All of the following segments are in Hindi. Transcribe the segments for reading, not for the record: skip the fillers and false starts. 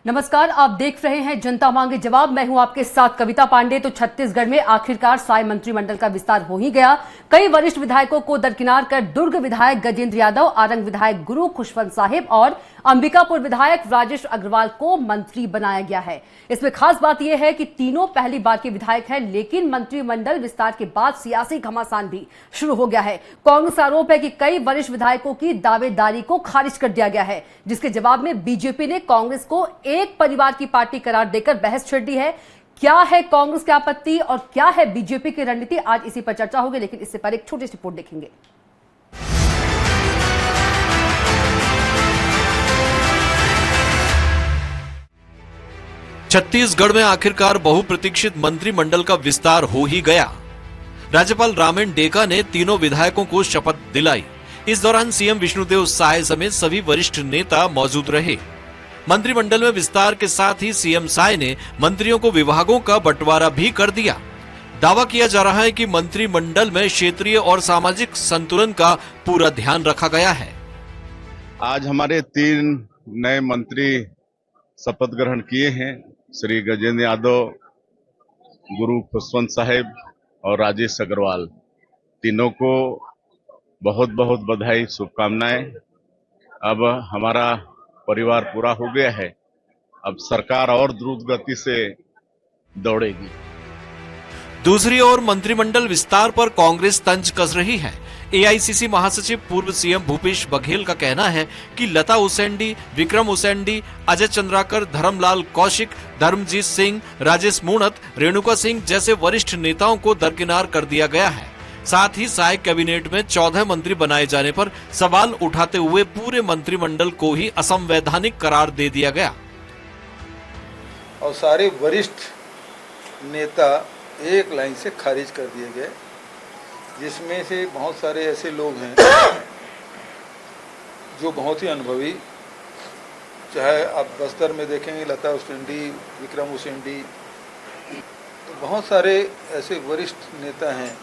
नमस्कार, आप देख रहे हैं जनता मांगे जवाब। मैं हूं आपके साथ कविता पांडे। तो छत्तीसगढ़ में आखिरकार साय मंत्रिमंडल का विस्तार हो ही गया। कई वरिष्ठ विधायकों को दरकिनार कर दुर्ग विधायक गजेंद्र यादव, आरंग विधायक गुरु खुशवंत साहिब और अंबिकापुर विधायक राजेश अग्रवाल को मंत्री बनाया गया है। इसमें खास बात यह है कि तीनों पहली बार के विधायक हैं, लेकिन मंत्रिमंडल विस्तार के बाद सियासी घमासान भी शुरू हो गया है। कांग्रेस का आरोप है कि कई वरिष्ठ विधायकों की दावेदारी को खारिज कर दिया गया है, जिसके जवाब में बीजेपी ने कांग्रेस को एक परिवार की पार्टी करार देकर बहस छिड़ दी है। क्या है कांग्रेस की आपत्ति और क्या है बीजेपी की रणनीति, आज इसी पर चर्चा होगी। लेकिन इससे पहले एक छोटी सी रिपोर्ट देखेंगे। छत्तीसगढ़ में आखिरकार बहुप्रतीक्षित मंत्रिमंडल का विस्तार हो ही गया। राज्यपाल रामेन डेका ने तीनों विधायकों को शपथ दिलाई। इस दौरान सीएम विष्णुदेव साय समेत सभी वरिष्ठ नेता मौजूद रहे। मंत्रिमंडल में विस्तार के साथ ही सीएम साय ने मंत्रियों को विभागों का बंटवारा भी कर दिया। दावा किया जा रहा है कि मंत्रिमंडल में क्षेत्रीय और सामाजिक संतुलन का पूरा ध्यान रखा गया है। आज हमारे 3 नए मंत्री शपथ ग्रहण किए हैं। श्री गजेंद्र यादव, गुरु खुशवंत साहिब और राजेश अग्रवाल। तीनों को बहुत बहुत बधाई, शुभकामनाएं। अब हमारा परिवार पूरा हो गया है। अब सरकार और द्रुत गति से दौड़ेगी। दूसरी ओर मंत्रिमंडल विस्तार पर कांग्रेस तंज कस रही है। एआईसीसी महासचिव पूर्व सीएम भूपेश बघेल का कहना है कि लता उसेंडी, विक्रम उसेंडी, अजय चंद्राकर, धर्मलाल कौशिक, धर्मजीत सिंह, राजेश मूणत, रेणुका सिंह जैसे वरिष्ठ नेताओं को दरकिनार कर दिया गया है। साथ ही साय कैबिनेट में 14 मंत्री बनाए जाने पर सवाल उठाते हुए पूरे मंत्रिमंडल को ही असंवैधानिक करार दे दिया गया। और सारे वरिष्ठ नेता एक लाइन से खारिज कर दिए गए, जिसमें से बहुत सारे ऐसे लोग हैं जो बहुत ही अनुभवी, चाहे आप बस्तर में देखेंगे लता उसेंडी, विक्रम उसेंडी, तो बहुत सारे ऐसे वरिष्ठ नेता हैं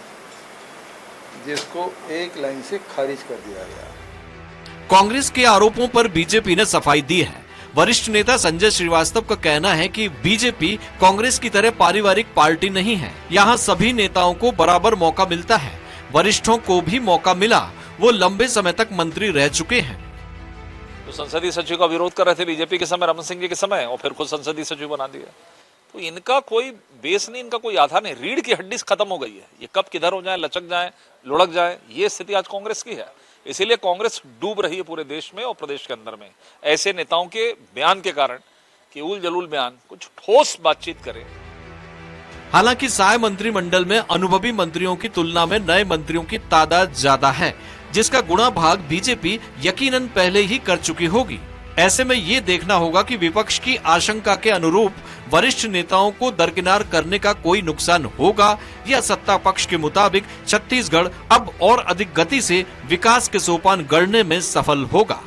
जिसको एक लाइन से खारिज कर दिया गया। कांग्रेस के आरोपों पर बीजेपी ने सफाई दी है। वरिष्ठ नेता संजय श्रीवास्तव का कहना है कि बीजेपी कांग्रेस की तरह पारिवारिक पार्टी नहीं है। यहाँ सभी नेताओं को बराबर मौका मिलता है। वरिष्ठों को भी मौका मिला, वो लंबे समय तक मंत्री रह चुके हैं। तो संसदीय सचिव का विरोध कर रहे थे बीजेपी के समय, रमन सिंह जी के समय, और फिर खुद संसदीय सचिव बना दिया। तो इनका कोई बेस नहीं, इनका कोई आधार नहीं। रीढ़ की हड्डी खत्म हो गई है। ये कब किधर हो जाए, लचक जाए, लुढ़क जाए, ये स्थिति आज कांग्रेस की है। इसीलिए कांग्रेस डूब रही है पूरे देश में और प्रदेश के अंदर में। ऐसे नेताओं के बयान के कारण कि उल जलूल बयान, कुछ ठोस बातचीत करें। हालांकि साय मंत्रिमंडल में अनुभवी मंत्रियों की तुलना में नए मंत्रियों की तादाद ज्यादा है, जिसका गुणा भाग बीजेपी यकीनन पहले ही कर चुकी होगी। ऐसे में ये देखना होगा कि विपक्ष की आशंका के अनुरूप वरिष्ठ नेताओं को दरकिनार करने का कोई नुकसान होगा या सत्ता पक्ष के मुताबिक छत्तीसगढ़ अब और अधिक गति से विकास के सोपान गढ़ने में सफल होगा।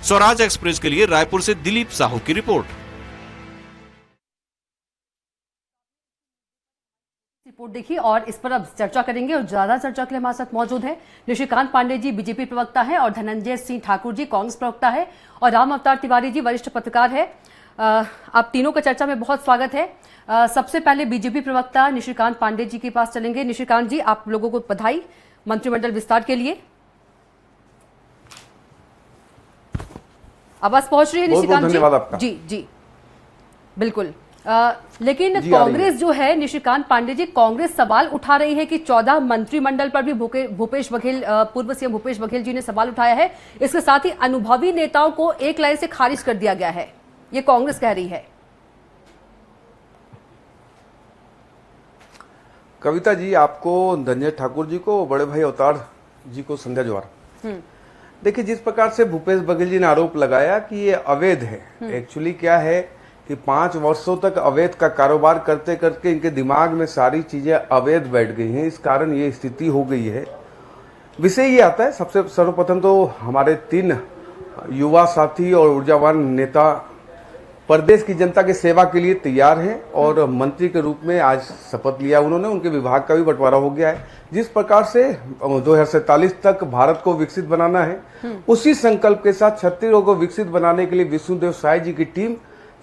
स्वराज एक्सप्रेस के लिए रायपुर से दिलीप साहू की रिपोर्ट। देखिए और इस पर अब चर्चा करेंगे और ज्यादा चर्चा के लिए हमारे साथ मौजूद है निशिकांत पांडे जी, बीजेपी प्रवक्ता है, और धनंजय सिंह ठाकुर जी, कांग्रेस प्रवक्ता है, और राम अवतार तिवारी जी, वरिष्ठ पत्रकार है। आप तीनों का चर्चा में बहुत स्वागत है। सबसे पहले बीजेपी प्रवक्ता निशिकांत पांडे जी के पास चलेंगे। निशिकांत जी, आप लोगों को बधाई मंत्रिमंडल विस्तार के लिए। आवाज पहुंच रही है निशिकांत जी? जी जी बिल्कुल। लेकिन कांग्रेस जो है निशिकांत पांडे जी, कांग्रेस सवाल उठा रही है कि 14 मंत्रिमंडल पर भी भूपेश बघेल, पूर्व सीएम भूपेश बघेल जी ने सवाल उठाया है। इसके साथ ही अनुभवी नेताओं को एक लाइन से खारिज कर दिया गया है, ये कांग्रेस कह रही है। कविता जी, आपको, धनंजय ठाकुर जी को, बड़े भाई अवतार जी को संध्या जवार। देखिए, जिस प्रकार से भूपेश बघेल जी ने आरोप लगाया कि ये अवैध है, एक्चुअली क्या है कि 5 वर्षों तक अवैध का कारोबार करते करके इनके दिमाग में सारी चीजें अवैध बैठ गई हैं, इस कारण ये स्थिति हो गई है। विषय ये आता है, सबसे सर्वप्रथम तो हमारे 3 युवा साथी और ऊर्जावान नेता प्रदेश की जनता की सेवा के लिए तैयार हैं और मंत्री के रूप में आज शपथ लिया उन्होंने। उनके विभाग का भी बंटवारा हो गया है। जिस प्रकार से 2047 तक भारत को विकसित बनाना है, उसी संकल्प के साथ छत्तीसगढ़ को विकसित बनाने के लिए विष्णुदेव साय जी की टीम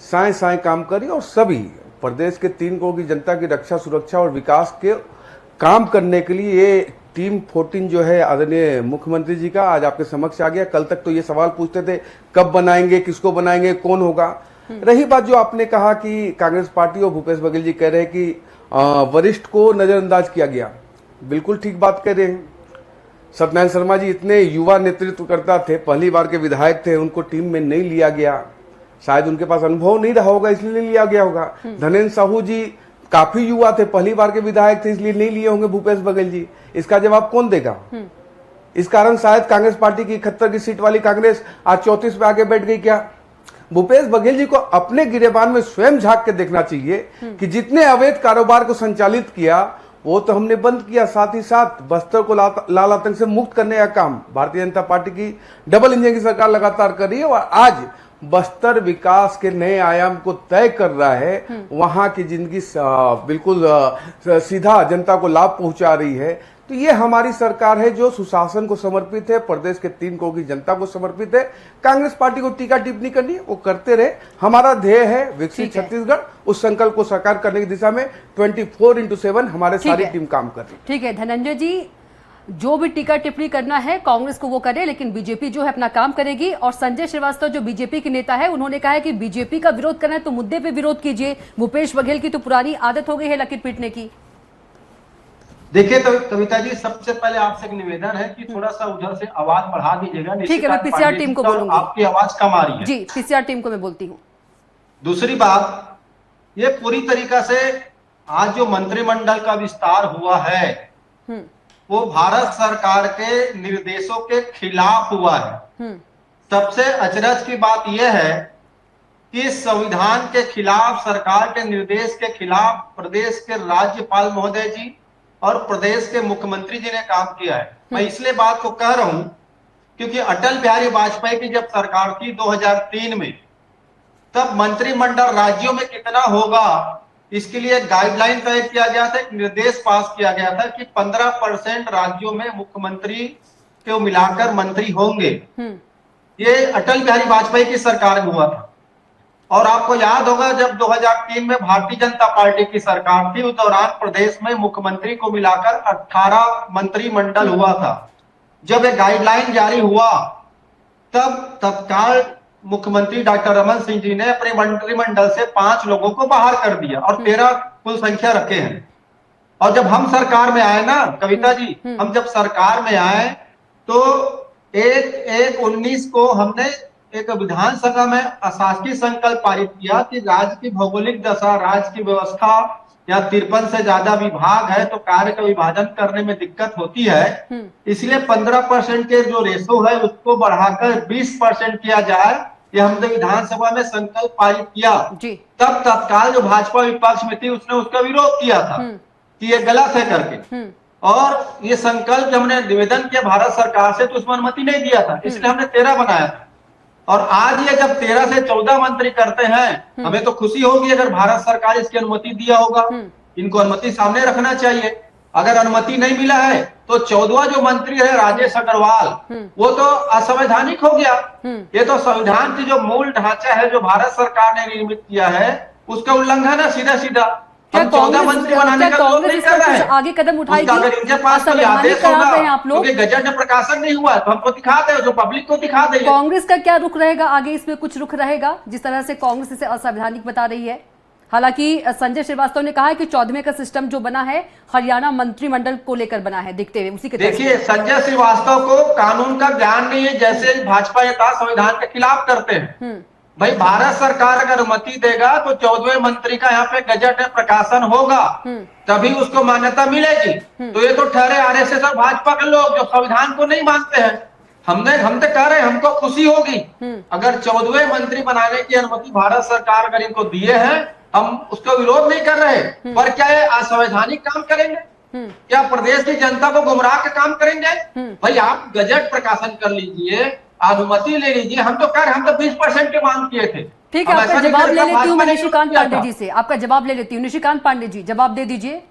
साए साए काम करी और सभी प्रदेश के 3 करोड़ की जनता की रक्षा, सुरक्षा और विकास के काम करने के लिए ये टीम 14 जो है आदरणीय मुख्यमंत्री जी का आज आपके समक्ष आ गया। कल तक तो ये सवाल पूछते थे कब बनाएंगे, किसको बनाएंगे, कौन होगा। रही बात जो आपने कहा कि कांग्रेस पार्टी और भूपेश बघेल जी कह रहे हैं कि वरिष्ठ को नजरअंदाज किया गया, बिल्कुल ठीक बात कह रहे हैं। सत्यनारायण शर्मा जी इतने युवा नेतृत्वकर्ता थे, पहली बार के विधायक थे, उनको टीम में नहीं लिया गया, शायद उनके पास अनुभव नहीं रहा होगा इसलिए नहीं लिया गया होगा। धनेन्द्र साहू जी काफी युवा थे, पहली बार के विधायक थे, इसलिए नहीं लिए होंगे भूपेश बघेल जी। इसका जवाब कौन देगा? इस कारण शायद कांग्रेस पार्टी की 71 की सीट वाली कांग्रेस आज 34 पे आके बैठ गई। क्या भूपेश बघेल जी को अपने गिरेबान में स्वयं झांक के देखना चाहिए कि जितने अवैध कारोबार को संचालित किया वो तो हमने बंद किया, साथ ही साथ बस्तर को लाल आतंक से मुक्त करने का काम भारतीय जनता पार्टी की डबल इंजन की सरकार लगातार कर रही है और आज बस्तर विकास के नए आयाम को तय कर रहा है। वहां की जिंदगी बिल्कुल सीधा जनता को लाभ पहुंचा रही है। तो ये हमारी सरकार है जो सुशासन को समर्पित है, प्रदेश के 3 करोड़ की जनता को समर्पित है। कांग्रेस पार्टी को टीका टिप्पणी करनी वो करते रहे, हमारा ध्येय है विकसित छत्तीसगढ़। उस संकल्प को साकार करने की दिशा में 24/7 हमारे सारी टीम काम कर रही है। ठीक है धनंजय जी, जो भी टीका टिप्पणी करना है कांग्रेस को वो करे, लेकिन बीजेपी जो है अपना काम करेगी। और संजय श्रीवास्तव जो बीजेपी के नेता है उन्होंने कहा है कि बीजेपी का विरोध करना है तो मुद्दे पे विरोध कीजिए। भूपेश बघेल की तो पुरानी आदत हो गई है लकीर पीटने की। देखिए कविता जी, सबसे पहले आपसे एक निवेदन है कि थोड़ा सा उधर से आवाज बढ़ा दीजिएगा। ठीक है, मैं पीसीआर टीम को बोलूंगी। आपकी आवाज कम आ रही है। जी, पीसीआर टीम को मैं बोलती हूँ। दूसरी बात, ये पूरी तरीका से आज जो मंत्रिमंडल का विस्तार हुआ है वो भारत सरकार के निर्देशों के खिलाफ हुआ है। सबसे अचरज की बात यह है कि संविधान के खिलाफ, सरकार के निर्देश के खिलाफ प्रदेश के राज्यपाल महोदय जी और प्रदेश के मुख्यमंत्री जी ने काम किया है। मैं इसलिए बात को कह रहा हूं क्योंकि अटल बिहारी वाजपेयी की जब सरकार थी 2003 में, तब मंत्रिमंडल राज्यों में कितना होगा इसके लिए गाइडलाइन तय किया गया था, एक निर्देश पास किया गया था कि 15% राज्यों में मुख्यमंत्री को मिलाकर मंत्री होंगे। ये अटल बिहारी वाजपेयी की सरकार में हुआ था। और आपको याद होगा जब 2003 में भारतीय जनता पार्टी की सरकार थी, उस दौरान प्रदेश में मुख्यमंत्री को मिलाकर 18 मंत्रिमंडल हुआ था। जब एक गाइडलाइन जारी हुआ तब तत्काल मुख्यमंत्री डॉक्टर रमन सिंह जी ने अपने मंत्रिमंडल से 5 लोगों को बाहर कर दिया और 13 कुल संख्या रखे हैं। और जब हम सरकार में आए ना कविता जी, हम जब सरकार में आए तो 1/1/19 को हमने एक विधानसभा में अशासकीय संकल्प पारित किया कि राज्य की भौगोलिक दशा, राज्य की व्यवस्था या 53 से ज्यादा विभाग है तो कार्य का विभाजन करने में दिक्कत होती है, इसलिए 15% के जो रेशो है उसको बढ़ाकर 20% किया जाए। ये हमने विधानसभा में संकल्प पारित किया। तब तत्काल जो भाजपा विपक्ष में थी उसने उसका विरोध किया था कि ये गलत है करके, और ये संकल्प हमने निवेदन किया भारत सरकार से तो उसमें अनुमति नहीं दिया था, इसलिए हमने 13 बनाया था। और आज ये जब 13 से 14 मंत्री करते हैं, हमें तो खुशी होगी अगर भारत सरकार इसकी अनुमति दिया होगा। इनको अनुमति सामने रखना चाहिए। अगर अनुमति नहीं मिला है तो 14वां जो मंत्री है राजेश अग्रवाल, वो तो असंवैधानिक हो गया। ये तो संविधान की जो मूल ढांचा है जो भारत सरकार ने निर्मित किया है उसका उल्लंघन है सीधा सीधा। क्या कांग्रेस आगे कदम उठाएगी? अगर इनके पास कोई आदेश होगा, क्योंकि गजट में प्रकाशन नहीं हुआ तो हमको दिखा दे, जो पब्लिक को दिखा दे। कांग्रेस का क्या रुख रहेगा आगे? इसमें कुछ रुख रहेगा जिस तरह से कांग्रेस इसे असंवैधानिक बता रही है? हालांकि संजय श्रीवास्तव ने कहा है कि 14वें का सिस्टम जो बना है हरियाणा मंत्रिमंडल को लेकर बना है, देखते हुए उसी के। देखिए संजय श्रीवास्तव को कानून का ज्ञान नहीं है, जैसे भाजपा नेता संविधान के खिलाफ करते हैं। भाई भारत सरकार अगर अनुमति देगा तो 14वें मंत्री का यहाँ पे गजट में प्रकाशन होगा, तभी उसको मान्यता मिलेगी। तो ये तो ठहरे आरएसएस और भाजपा के लोग जो संविधान को नहीं मानते हैं। हम तो कह रहे हैं हमको खुशी होगी अगर 14वें मंत्री बनाने की अनुमति भारत सरकार अगर इनको दिए हैं, हम उसका विरोध नहीं कर रहे। पर क्या ये असंवैधानिक काम करेंगे? क्या प्रदेश की जनता को गुमराह का काम करेंगे? भाई आप गजट प्रकाशन कर लीजिए, अनुमति ले लीजिए। हम तो कर हम तो 20% की मांग किए थे। ठीक है, आपका जवाब ले लेती हूँ मैं निशिकांत पांडे जी से। आपका जवाब ले लेती हूँ निशिकांत पांडे जी, जवाब दे दीजिए।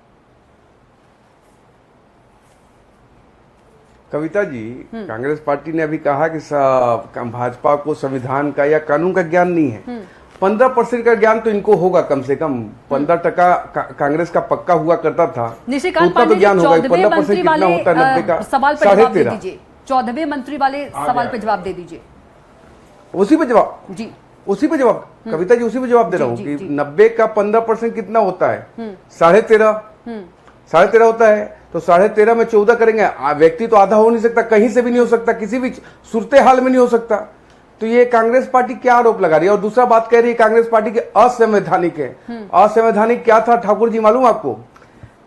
कविता जी, कांग्रेस पार्टी ने अभी कहा कि भाजपा को संविधान का या कानून का ज्ञान नहीं है। 15% का ज्ञान तो इनको होगा, कम से कम 15% कांग्रेस का पक्का हुआ करता था। निशिकांत उतना तो पांडे जी, ज्ञान होगा। 14वें 15% मंत्री कितना वाले होता है 90 का? सवाल पर जवाब दे 13.5। दीजिए। 14वें मंत्री वाले सवाल पे जवाब दे दीजिए। उसी पे जवाब, जी उसी पे जवाब, कविता जी उसी पे जवाब दे रहा हूँ जी, कि जी। 90 का 15% कितना होता है? 13.5 होता है। तो 13.5 में 14 करेंगे, व्यक्ति तो आधा हो नहीं सकता, कहीं से भी नहीं हो सकता, किसी भी सूरते हाल में नहीं हो सकता। तो ये कांग्रेस पार्टी क्या आरोप लगा रही है? और दूसरा बात कह रही है कांग्रेस पार्टी के असंवैधानिक है। असंवैधानिक क्या था ठाकुर जी मालूम आपको?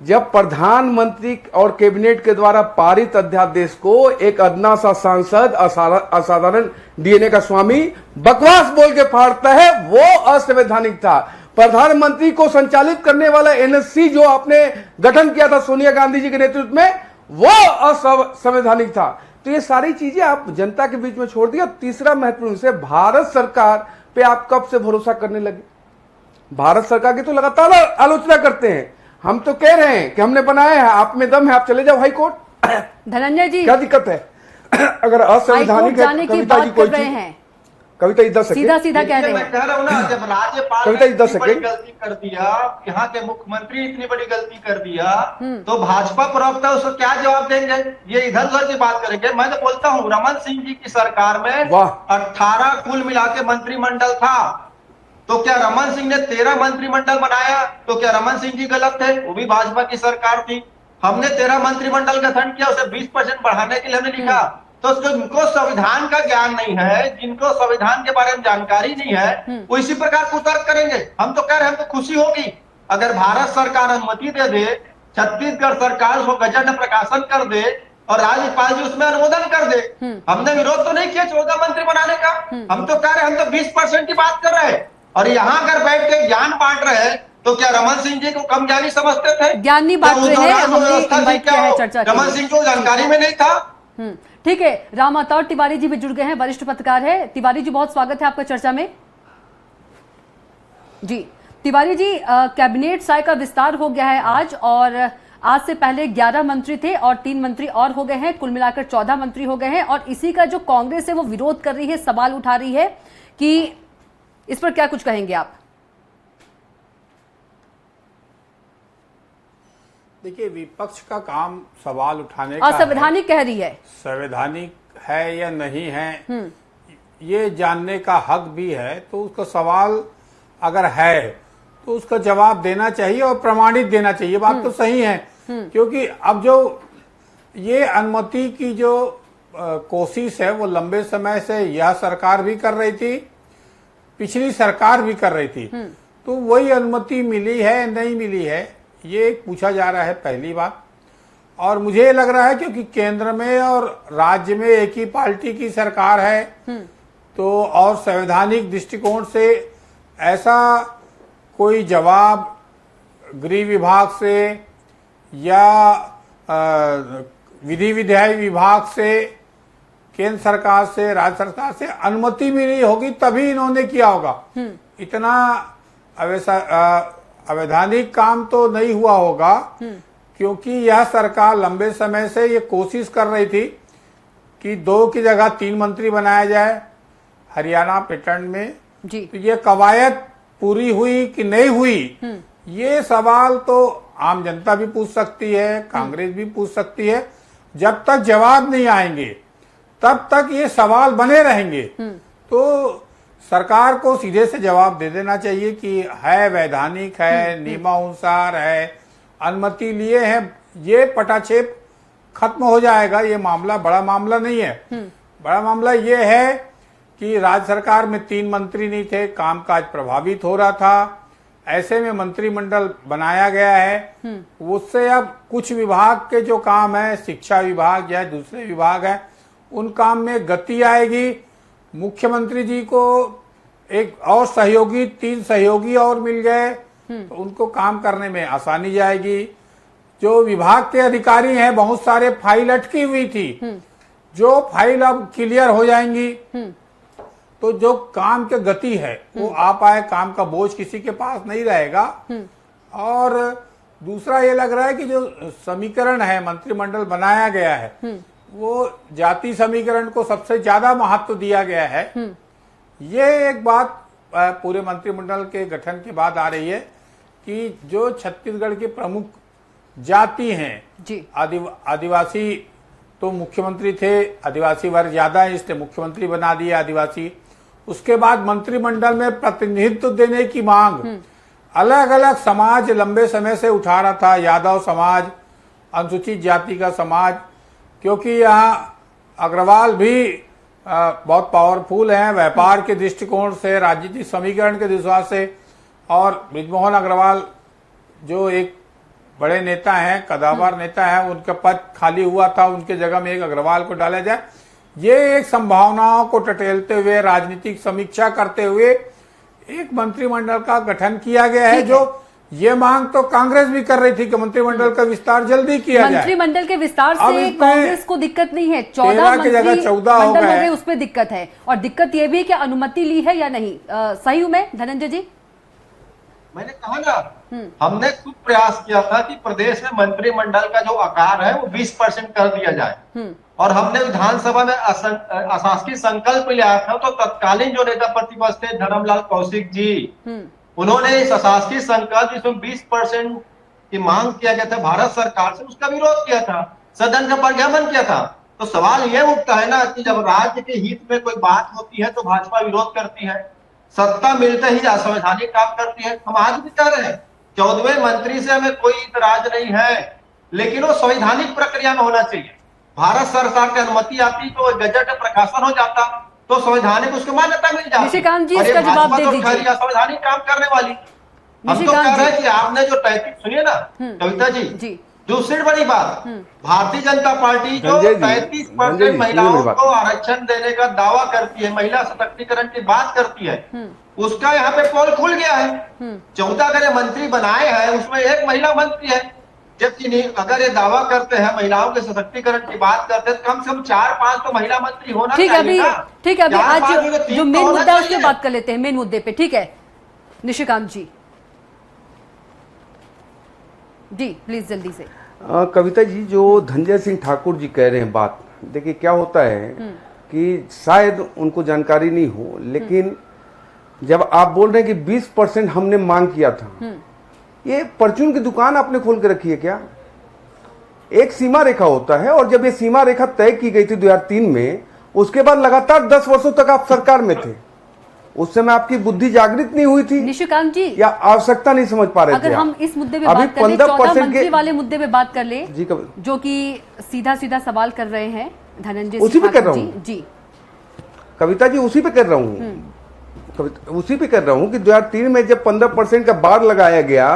जब प्रधानमंत्री और कैबिनेट के द्वारा पारित अध्यादेश को एक अदना सा सांसद, असाधारण डीएनए का स्वामी बकवास बोल के फाड़ता है, वो असंवैधानिक था। प्रधानमंत्री को संचालित करने वाला एनएससी जो आपने गठन किया था सोनिया गांधी जी के नेतृत्व में, वो असंवैधानिक था। तो ये सारी चीजें आप जनता के बीच में छोड़ दिया। तीसरा महत्वपूर्ण विषय, भारत सरकार पे आप कब से भरोसा करने लगे? भारत सरकार की तो लगातार आलोचना करते हैं। हम तो कह रहे हैं कि हमने बनाया है, आप में दम है, आप चले जाओ हाई कोर्ट। धनंजय जी, क्या दिक्कत है? अगर असंवैधानिक है, जाने की कविता जी बात कोई कर रहे चीज, हैं, कविता जी 10 सीधा सेकंड, कह रहे मैं हैं। कह रहा हूँ ना, जब राज्यपाल कविता ने जी 10 इतनी बड़ी सेकंड। गलती कर दिया, यहाँ के मुख्यमंत्री इतनी बड़ी गलती कर दिया, तो भाजपा प्रवक्ता उसको क्या जवाब देंगे? ये इधर उधर की बात करेंगे। मैं तो बोलता हूँ रमन सिंह जी की सरकार में वाह। 18 कुल मिला के मंत्रिमंडल था, तो क्या रमन सिंह ने 13 मंत्रिमंडल बनाया? तो क्या रमन सिंह जी गलत थे? वो भी भाजपा की सरकार थी। हमने 13 मंत्रिमंडल गठन किया, उसे 20% बढ़ाने के लिए हमने लिखा। तो जिनको संविधान का ज्ञान नहीं है, जिनको संविधान के बारे में जानकारी नहीं है, वो इसी प्रकार कुतर्क करेंगे। हम तो कह रहे हैं, हमको खुशी होगी अगर भारत सरकार अनुमति दे दे, छत्तीसगढ़ सरकार उसको गजट में प्रकाशन कर दे और राज्यपाल जी उसमें अनुमोदन कर दे। हमने विरोध तो नहीं किया 14 मंत्री बनाने का। हम तो कह रहे हैं, हम तो 20% की बात कर रहे हैं। और यहाँ अगर बैठ के ज्ञान बांट रहे हैं, तो क्या रमन सिंह जी को कम ज्ञानी समझते थे? ज्ञान नहीं बांट रहे हैं, हमने इनवाइट किया है चर्चा के लिए। रमन सिंह को जानकारी में नहीं था। ठीक है, राम अवतार तिवारी जी भी जुड़ गए हैं, वरिष्ठ पत्रकार है। तिवारी जी, बहुत स्वागत है आपका चर्चा में। जी तिवारी जी, कैबिनेट साय का विस्तार हो गया है आज, और आज से पहले 11 मंत्री थे और 3 मंत्री और हो गए हैं, कुल मिलाकर 14 मंत्री हो गए हैं। और इसी का जो कांग्रेस है वो विरोध कर रही है, सवाल उठा रही है कि इस पर क्या कुछ कहेंगे आप? देखिए, विपक्ष का काम सवाल उठाने का असंवैधानिक कह रही है। संवैधानिक है या नहीं है ये जानने का हक भी है। तो उसका सवाल अगर है तो उसका जवाब देना चाहिए और प्रमाणित देना चाहिए। बात तो सही है, क्योंकि अब जो ये अनुमति की जो कोशिश है वो लंबे समय से यह सरकार भी कर रही थी, पिछली सरकार भी कर रही थी। तो वही अनुमति मिली है नहीं मिली है ये पूछा जा रहा है, पहली बात। और मुझे लग रहा है क्योंकि केंद्र में और राज्य में एक ही पार्टी की सरकार है, तो और संवैधानिक दृष्टिकोण से ऐसा कोई जवाब गृह विभाग से या विधि विधायी विभाग से, केंद्र सरकार से, राज्य सरकार से अनुमति मिली होगी तभी इन्होंने किया होगा। इतना अवैधानिक काम तो नहीं हुआ होगा, क्योंकि यह सरकार लंबे समय से ये कोशिश कर रही थी कि 2 की जगह 3 मंत्री बनाया जाए हरियाणा पैटर्न में जी। तो ये कवायद पूरी हुई कि नहीं हुई, ये सवाल तो आम जनता भी पूछ सकती है, कांग्रेस भी पूछ सकती है। जब तक जवाब नहीं आएंगे तब तक ये सवाल बने रहेंगे। तो सरकार को सीधे से जवाब दे देना चाहिए कि है वैधानिक है, नियमानुसार है, अनुमति लिए हैं, ये पटाक्षेप खत्म हो जाएगा। ये मामला बड़ा मामला नहीं है। बड़ा मामला ये है कि राज्य सरकार में 3 मंत्री नहीं थे, कामकाज प्रभावित हो रहा था। ऐसे में मंत्रिमंडल बनाया गया है, उससे अब कुछ विभाग के जो काम है, शिक्षा विभाग या दूसरे विभाग है, उन काम में गति आएगी। मुख्यमंत्री जी को एक और सहयोगी, 3 सहयोगी और मिल गए तो उनको काम करने में आसानी जाएगी। जो विभाग के अधिकारी हैं, बहुत सारे फाइल अटकी हुई थी, जो फाइल अब क्लियर हो जाएंगी तो जो काम की गति है वो आ पाए, काम का बोझ किसी के पास नहीं रहेगा। और दूसरा ये लग रहा है कि जो समीकरण है, मंत्रिमंडल बनाया गया है, वो जाति समीकरण को सबसे ज्यादा महत्व दिया गया है। ये एक बात पूरे मंत्रिमंडल के गठन के बाद आ रही है कि जो छत्तीसगढ़ के प्रमुख जाति हैं, जी आदिवासी तो मुख्यमंत्री थे, आदिवासी वर्ग ज्यादा है इसलिए मुख्यमंत्री बना दिए आदिवासी। उसके बाद मंत्रिमंडल में प्रतिनिधित्व देने की मांग अलग अलग समाज लंबे समय से उठा रहा था, यादव समाज, अनुसूचित जाति का समाज, क्योंकि यहाँ अग्रवाल भी बहुत पावरफुल हैं व्यापार के दृष्टिकोण से, राजनीतिक समीकरण के दृष्टि से, और बृजमोहन अग्रवाल जो एक बड़े नेता हैं, कदावर नेता हैं, उनका पद खाली हुआ था, उनके जगह में एक अग्रवाल को डाला जाए। ये एक संभावनाओं को टटोलते हुए, राजनीतिक समीक्षा करते हुए एक मंत्रिमंडल का गठन किया गया है, जो ये मांग तो कांग्रेस भी कर रही थी कि मंत्रिमंडल का विस्तार जल्दी किया जाए। मंत्रिमंडल के विस्तार अब से इसमें कांग्रेस को दिक्कत नहीं है, 13 की जगह 14 हो मंत्रिमंडल हो गए, गए, उसमें दिक्कत है। और दिक्कत ये भी है कि अनुमति ली है या नहीं। सही हूं मैं धनंजय जी? मैंने कहा ना, हमने खूब प्रयास किया था कि प्रदेश में मंत्रिमंडल का जो आकार है वो 20% कर दिया जाए, और हमने विधानसभा में अशासकीय संकल्प लिया था। तो तत्कालीन जो नेता प्रतिपक्ष थे धर्मलाल कौशिक जी, उन्होंने इस अशासकीय संकल्प जिसमें 20% की मांग किया गया था भारत सरकार से, उसका विरोध किया था, सदन का प्रज्ञापन किया था। तो सवाल यह उठता है ना कि जब राज्य के हित में कोई बात होती है तो भाजपा विरोध करती है, सत्ता मिलते ही असंवैधानिक काम करती है। हम आज भी कह रहे हैं 14वें मंत्री से हमें कोई इतराज नहीं है, लेकिन वो संवैधानिक प्रक्रिया में होना चाहिए। भारत सरकार की अनुमति आती तो गजट प्रकाशन हो जाता, तो संवैधानिक उसको मान्यता मिल जाती। निशिकांत जी, इसका जवाब दे दीजिए। संवैधानिक काम करने वाली हम तो कह रहे हैं कि आपने जो 33 सुनिए ना कविता जी, दूसरी बड़ी बात, भारतीय जनता पार्टी जो 33% महिलाओं को आरक्षण देने का दावा करती है, महिला सशक्तिकरण की बात करती है, उसका यहाँ पे पोल खुल गया है। 14 अगर मंत्री बनाए हैं उसमें एक महिला मंत्री है, जबकि अगर ये दावा करते हैं महिलाओं के सशक्तिकरण की बात करते हैं तो कम से कम 4-5 तो महिला मंत्री होना चाहिए। ठीक है, अभी आज जो मेन मुद्दा है उससे बात कर लेते हैं, मेन मुद्दे पे। ठीक है निशिकांत जी, जी प्लीज जल्दी से। कविता जी, जो धनंजय सिंह ठाकुर जी कह रहे हैं बात, देखिए क्या होता है कि शायद उनको जानकारी नहीं हो, लेकिन जब आप बोल रहे हैं कि 20% हमने मांग किया था, ये परचून की दुकान आपने खोल के रखी है क्या? एक सीमा रेखा होता है, और जब ये सीमा रेखा तय की गई थी 2003 में, उसके बाद लगातार 10 वर्षों तक आप सरकार में थे। उस समय आपकी बुद्धि जागृत नहीं हुई थी निशिकांत जी, या आवश्यकता नहीं समझ पा रहे थे? अगर हम इस मुद्दे पे बात कर ले, 14 मंत्री वाले मुद्दे पे बात कर ले जी, जो कि सीधा सीधा सवाल कर रहे हैं धनंजय, उसी पे कर रहा हूँ जी कविता जी, उसी पे कर रहा हूँ उसी पे कर रहा हूँ कि 2003 में जब 15% का बार लगाया गया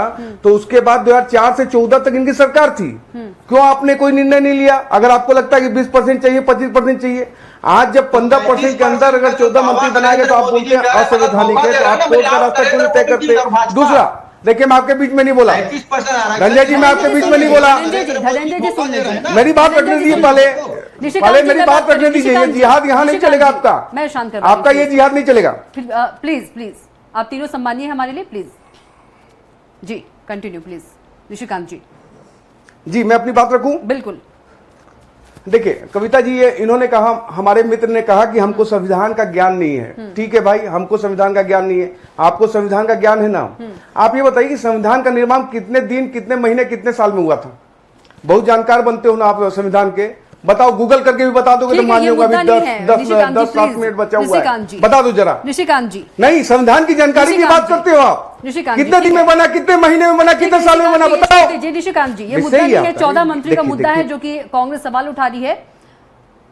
तो उसके बाद 2004 से 14 तक इनकी सरकार थी। क्यों आपने कोई निर्णय नहीं लिया? अगर आपको लगता है कि 20% चाहिए, 25% चाहिए, आज जब 15% के अंदर अगर 14 मंत्री बनाए गए तो आप बोलते हैं असंवैधानिक है, तो आप कोर्ट का रास्ता क्यों तय करते हैं? दूसरा, देखिए मैं आपके बीच में नहीं बोला रंजय जी, मैं आपके बीच में नहीं बोला, धनंजय जी सुन लीजिए, मेरी बात रखने दीजिए, पहले मेरी बात रखने दीजिए। ये जिहाद यहाँ नहीं चलेगा आपका, मैं शांत कर आपका ये जिहाद नहीं चलेगा। प्लीज आप तीनों सम्मानीय हमारे लिए, प्लीज जी कंटिन्यू प्लीज। निशिकांत जी, जी मैं अपनी बात रखूं? बिल्कुल। देखिए कविता जी, ये इन्होंने कहा, हमारे मित्र ने कहा कि हमको संविधान का ज्ञान नहीं है। ठीक है भाई, हमको संविधान का ज्ञान नहीं है, आपको संविधान का ज्ञान है ना। आप ये बताइए कि संविधान का निर्माण कितने दिन, कितने महीने, कितने साल में हुआ था? बहुत जानकार बनते हो ना आप संविधान के, बताओ, गूगल करके भी बता दोगे तो मान लूंगा। अभी 10-7 मिनट बचा हुआ है, बता दो जरा। निशिकांत जी, नहीं, संविधान की जानकारी की बात करते हो आप? कितने दिन में बना, कितने महीने में बना, कितने साल में बना, बताओ। जी निशिकांत जी, ये मुद्दा नहीं है, 14 मंत्री का मुद्दा है जो कि कांग्रेस सवाल उठा रही है,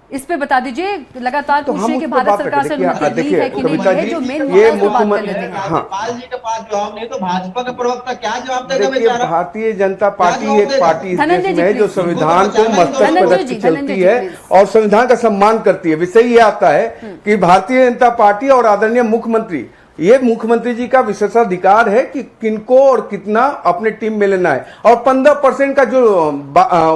इस पे बता दीजिए। लगातार पूछ रहे कि भारत सरकार से अनुमति ली है कि नहीं ली है, जो मेन मुद्दा है उसको बात कर लेते हैं। राज्यपाल जी के पास जवाब नहीं तो भाजपा का प्रवक्ता क्या जवाब देगा बेचारा? भारतीय जनता पार्टी एक पार्टी इस देश में है जो संविधान को मस्तक पर रख के चलती है और संविधान का सम्मान करती है। विषय ये आता है कि भारतीय जनता पार्टी और आदरणीय मुख्यमंत्री, ये मुख्यमंत्री जी का विशेषाधिकार है कि किनको और कितना अपने टीम में लेना है। और 15% का जो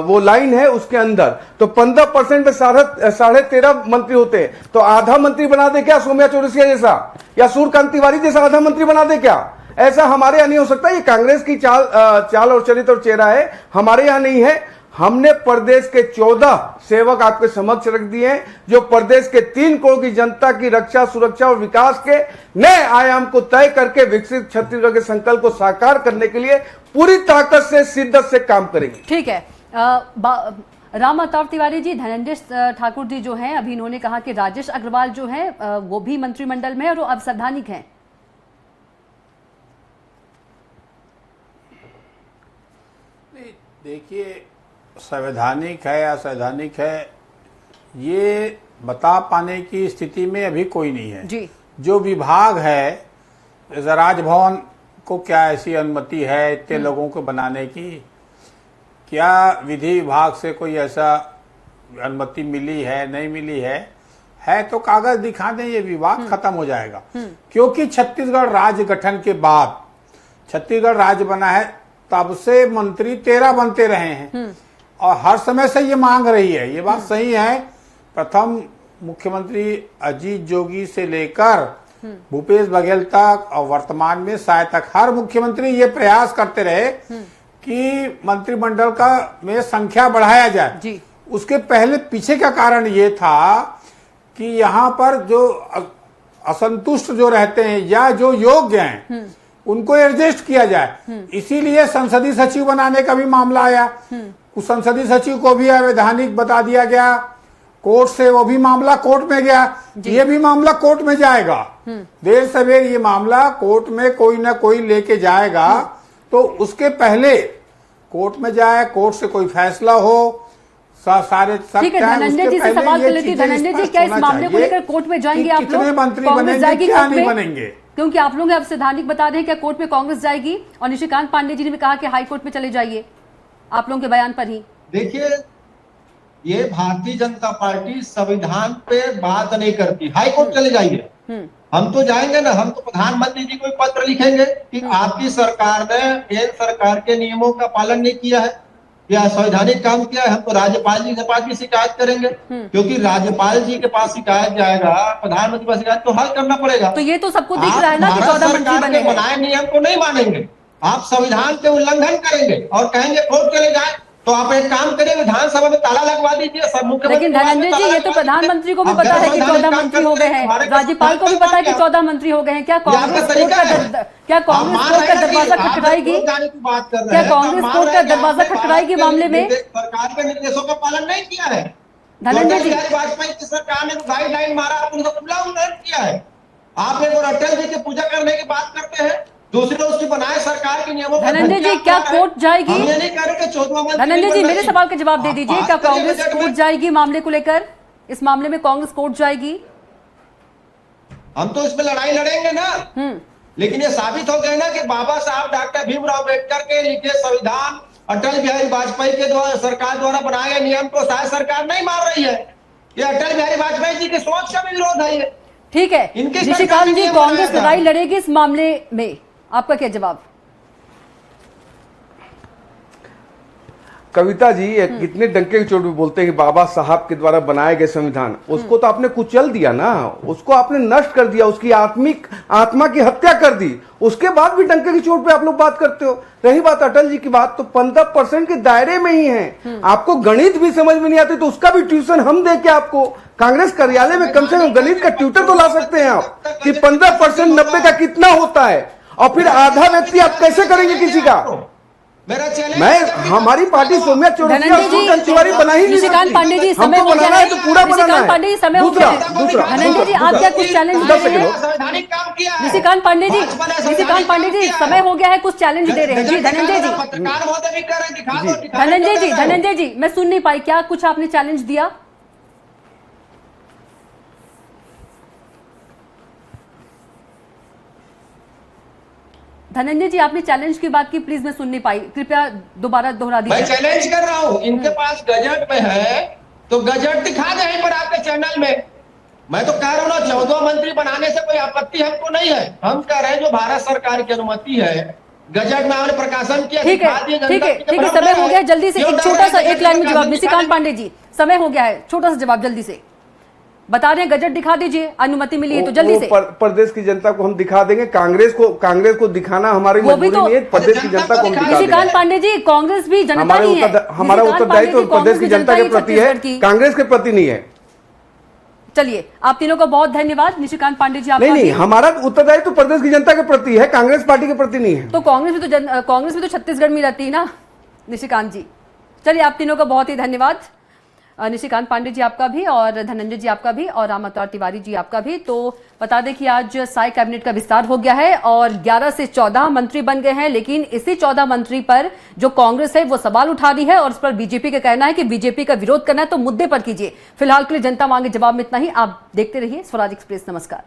वो लाइन है उसके अंदर, तो 15% में 13.5 मंत्री होते हैं, तो आधा मंत्री बना दे क्या सौम्या चौरसिया जैसा, या सूर्यकांत तिवारी जैसा आधा मंत्री बना दे क्या? ऐसा हमारे यहाँ नहीं हो सकता। ये कांग्रेस की चाल और चरित्र और चेहरा है, हमारे यहाँ नहीं है। हमने प्रदेश के 14 सेवक आपके समक्ष रख दिए हैं, जो प्रदेश के 3 करोड़ की जनता की रक्षा, सुरक्षा और विकास के नए आयाम को तय करके विकसित छत्तीसगढ़ के संकल्प को साकार करने के लिए पूरी ताकत से, शिद्दत से काम करेंगे। ठीक है। राम अवतार तिवारी जी, धनंजय ठाकुर जी जो हैं, अभी इन्होंने कहा कि राजेश अग्रवाल जो हैं वो भी मंत्रिमंडल में है और वो अवैधानिक हैं। देखिए, संवैधानिक है या असंवैधानिक है, ये बता पाने की स्थिति में अभी कोई नहीं है जी। जो विभाग है, जैसे राजभवन को क्या ऐसी अनुमति है इतने लोगों को बनाने की? क्या विधि विभाग से कोई ऐसा अनुमति मिली है, नहीं मिली है तो कागज दिखा दें, ये विवाद खत्म हो जाएगा। क्योंकि छत्तीसगढ़ राज्य गठन के बाद छत्तीसगढ़ राज्य बना है, तब से मंत्री 13 बनते रहे हैं और हर समय से ये मांग रही है। ये बात सही है। प्रथम मुख्यमंत्री अजीत जोगी से लेकर भूपेश बघेल तक और वर्तमान में शायद तक हर मुख्यमंत्री ये प्रयास करते रहे कि मंत्रिमंडल का में संख्या बढ़ाया जाए जी। उसके पहले पीछे का कारण ये था कि यहाँ पर जो असंतुष्ट जो रहते हैं या जो योग्य हैं उनको एडजस्ट किया जाए, इसीलिए संसदीय सचिव बनाने का भी मामला आया। उस संसदीय सचिव को भी अवैधानिक बता दिया गया, कोर्ट से वो भी मामला कोर्ट में गया, ये भी मामला कोर्ट में जाएगा। देर सवेर ये मामला कोर्ट में कोई ना कोई लेके जाएगा, तो उसके पहले कोर्ट में जाए, कोर्ट से कोई फैसला हो, सारे ठीक है। धनंजय जी से सवाल कर लेती हूं। धनंजय जी, क्या इस मामले को लेकर कोर्ट में जाएंगे आप लोग? कितने मंत्री कांग्रेस जाएगी क्या कोर्ट नहीं में? बनेंगे? क्योंकि आप लोग अवैधानिक बता रहे हैं, क्या कोर्ट में कांग्रेस जाएगी? और निशिकांत पांडे जी ने भी कहा कि हाई कोर्ट में चले जाइए, आप लोगों के बयान पर ही। देखिए, ये भारतीय जनता पार्टी संविधान पे बात नहीं करती। हाई कोर्ट चले जाइए, हम तो जाएंगे ना। हम तो प्रधानमंत्री जी को एक पत्र लिखेंगे कि आपकी सरकार ने केंद्र सरकार के नियमों का पालन नहीं किया है या संवैधानिक काम किया है। हम तो राज्यपाल जी के पास भी शिकायत करेंगे, क्योंकि राज्यपाल जी के पास शिकायत जाएगा, प्रधानमंत्री के पास शिकायत, तो हल करना पड़ेगा। तो ये तो सबको दिख रहा है ना कि 14 मंत्री बने हैं। बनाए नियम को नहीं मानेंगे, आप संविधान के उल्लंघन करेंगे और कहेंगे कोर्ट चले जाए। तो आप एक काम करें, विधानसभा में ताला लगवा दीजिए सब मुख्यमंत्री। लेकिन धनंजय जी, ये तो प्रधानमंत्री को भी पता है कि 14 मंत्री हो गए हैं, राज्यपाल को भी पता है कि 14 मंत्री हो गए हैं। क्या कांग्रेस कोर्ट का दरवाजा खटखटाएगी? क्या कांग्रेस कोर्ट का दरवाजा खटखटाएगी मामले में? सरकार के निर्देशों का पालन नहीं किया है धनंजय जी। वाजपेयी की सरकार ने गाइडलाइन मारा, उनका खुला उल्लंघन किया है। आप एक और अटल जी की पूजा करने की बात करते हैं, दूसरे उसकी बनाए सरकार के नियमों। धनंजय जी, क्या कोर्ट जाएगी? धनंजय जी, मेरे सवाल का जवाब दे दीजिए। क्या कांग्रेस कोर्ट जाएगी मामले को लेकर? इस मामले में कांग्रेस कोर्ट जाएगी? हम तो इसमें लड़ाई लड़ेंगे ना, लेकिन ये साबित हो गया ना कि बाबा साहब डॉक्टर भीमराव अम्बेडकर के लिखे संविधान, अटल बिहारी वाजपेयी के द्वारा सरकार द्वारा बनाए गए नियम को शायद सरकार नहीं मान रही है। ये अटल बिहारी वाजपेयी जी की सोच का भी विरोध है। ठीक है निशिकांत जी, कांग्रेस लड़ाई लड़ेगी इस मामले में, आपका क्या जवाब? कविता जी, कितने डंके की चोट में बोलते हैं कि बाबा साहब के द्वारा बनाए गए संविधान, उसको तो आपने कुचल दिया ना, उसको आपने नष्ट कर दिया, उसकी आत्मा की हत्या कर दी। उसके बाद भी डंके की चोट पे आप लोग बात करते हो। रही बात अटल जी की बात, तो 15% के दायरे में ही है। आपको गणित भी समझ में नहीं आती तो उसका भी ट्यूशन हम दे के आपको कांग्रेस कार्यालय में कम से कम गणित का ट्यूटर तो ला सकते हैं आप, कि 15% 90 का कितना होता है, और फिर आधा व्यक्ति आप कैसे करेंगे किसी का? हमारी पार्टी सौम्या चौरसिया तिवारी बना ही नहीं सकती। निशिकांत पांडे जी, समय हमको बनाना है तो पूरा बनाना है। पांडे जी, समय हो गया है। धनंजय जी, आप क्या कुछ चैलेंज दे रहे हैं? निशिकांत पांडे जी, समय हो गया है, कुछ चैलेंज दे रहे हैं जी। धनंजय जी, मैं सुन नहीं पाई, क्या कुछ आपने चैलेंज दिया? धनंजय जी, आपने चैलेंज की बात की, प्लीज मैं सुन नहीं पाई, कृपया दोबारा दोहरा दीजिए। मैं चैलेंज कर रहा हूं, इनके पास गजट में है तो गजट दिखा दे पर आपके चैनल में। मैं तो कह रहा हूं ना, 14 मंत्री बनाने से कोई आपत्ति हमको नहीं है। हम कह रहे हैं जो भारत सरकार की अनुमति है, गजट में हमने प्रकाशन किया। ठीक है, समय हो गया, जल्दी से एक छोटा सा एक लाइन में जवाब। निशिकांत पांडे जी, समय हो गया है, छोटा सा जवाब जल्दी से। बता रहे हैं गजट दिखा दीजिए, अनुमति मिली है तो जल्दी से। प्रदेश की जनता को हम दिखा देंगे, कांग्रेस को दिखाना हमारी मजबूरी नहीं है, प्रदेश की जनता को हम दिखा देंगे। निशिकांत पांडे जी, कांग्रेस भी जनता नहीं है, हमारा उत्तरदायित्व प्रदेश की जनता के प्रति है, कांग्रेस के प्रति नहीं है। चलिए, आप तीनों को बहुत धन्यवाद। निशिकांत पांडे जी, आपका नहीं, हमारा उत्तरदायित्व तो प्रदेश की जनता के प्रति है, कांग्रेस पार्टी के प्रति नहीं है। तो कांग्रेस भी तो छत्तीसगढ़ में रहती है ना निशिकांत जी। चलिए, आप तीनों का बहुत ही धन्यवाद। निशिकांत पांडे जी आपका भी, और धनंजय जी आपका भी, और राम अवतार तिवारी जी आपका भी। तो बता दें कि आज साय कैबिनेट का विस्तार हो गया है और 11 से 14 मंत्री बन गए हैं, लेकिन इसी 14 मंत्री पर जो कांग्रेस है वो सवाल उठा रही है और उस पर बीजेपी का कहना है कि बीजेपी का विरोध करना है तो मुद्दे पर कीजिए। फिलहाल के लिए जनता मांगे जवाब में इतना ही। आप देखते रहिए स्वराज एक्सप्रेस। नमस्कार।